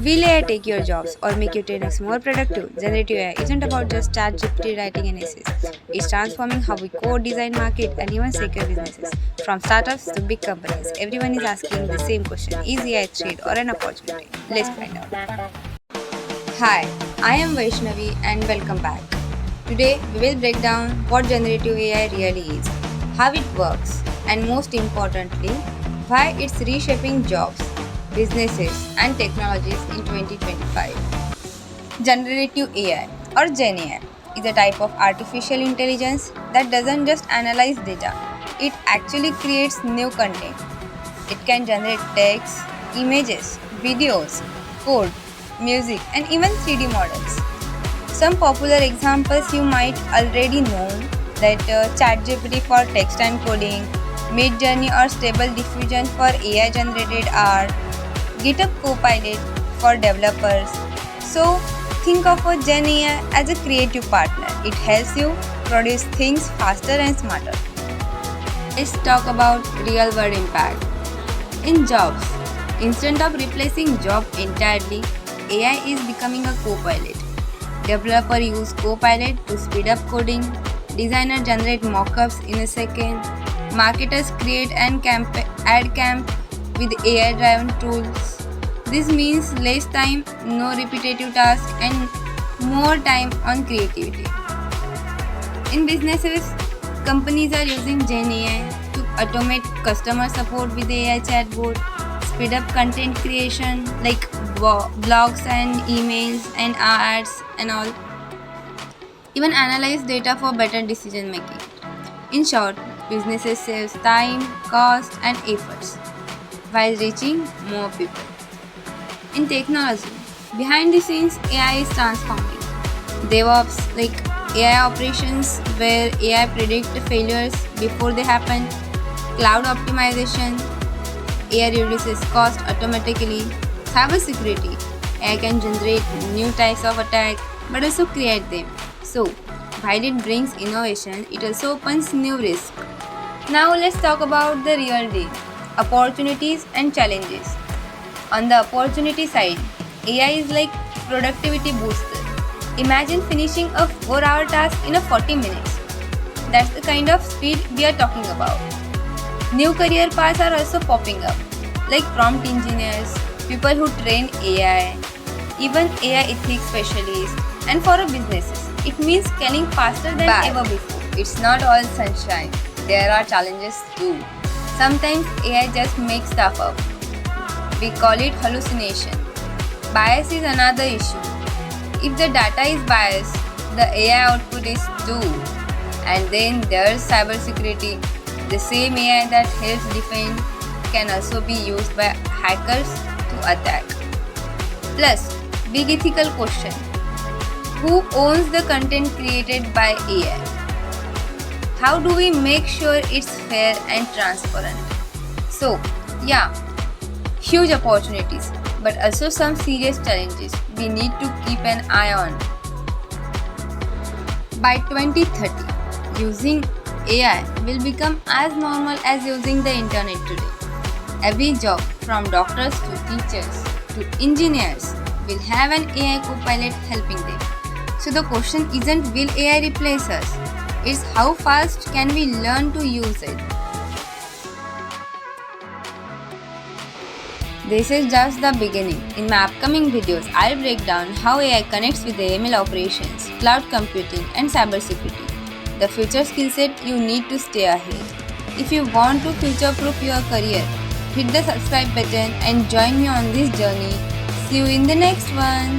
Will AI take your jobs or make your trainers more productive? Generative AI isn't about just ChatGPT writing an essays. It's transforming how we code, design, market, and even secure businesses. From startups to big companies, everyone is asking the same question: Is AI a threat or an opportunity? Let's find out. Hi, I am Vaishnavi and welcome back. Today we will break down what generative AI really is, how it works, and most importantly, why it's reshaping jobs, businesses, and technologies in 2025. Generative AI or Gen AI is a type of artificial intelligence that doesn't just analyze data, it actually creates new content. It can generate text, images, videos, code, music, and even 3D models. Some popular examples you might already know that ChatGPT for text and coding, Midjourney or Stable Diffusion for AI generated art, GitHub Copilot for developers. So think of a Gen AI as a creative partner. It helps you produce things faster and smarter. Let's talk about real world impact. In jobs, instead of replacing job entirely, AI is becoming a co-pilot. Developer use Copilot to speed up coding, designer generate mockups in a second, marketers create and ad camp with AI-driven tools. This means less time, no repetitive tasks, and more time on creativity. In businesses, companies are using Gen AI to automate customer support with AI chatbot, speed up content creation like blogs and emails and ads and all, even analyze data for better decision making. In short, businesses save time, cost, and efforts while reaching more people. In technology, behind the scenes, AI is transforming. DevOps, like AI operations, where AI predict failures before they happen, cloud optimization, AI reduces cost automatically, cybersecurity, AI can generate new types of attack but also create them. So, while it brings innovation, it also opens new risks. Now let's talk about the real deal, opportunities and challenges. On the opportunity side, AI is like productivity booster. Imagine finishing a 4-hour task in a 40 minutes. That's the kind of speed we are talking about. New career paths are also popping up, like prompt engineers, people who train AI, even AI ethics specialists, and for businesses, it means scaling faster than ever before. It's not all sunshine. There are challenges too. Sometimes AI just makes stuff up. We call it hallucination. Bias is another issue. If the data is biased, the AI output is too. And then there's cybersecurity. The same AI that helps defend can also be used by hackers to attack. Plus, big ethical question. Who owns the content created by AI? How do we make sure it's fair and transparent? So, yeah, huge opportunities, but also some serious challenges we need to keep an eye on. By 2030, using AI will become as normal as using the internet today. Every job, from doctors to teachers to engineers, will have an AI co-pilot helping them. So the question isn't will AI replace us, it's how fast can we learn to use it. This is just the beginning. In my upcoming videos, I'll break down how AI connects with the ML operations, cloud computing, and cybersecurity. The future skill set you need to stay ahead. If you want to future-proof your career, hit the subscribe button and join me on this journey. See you in the next one.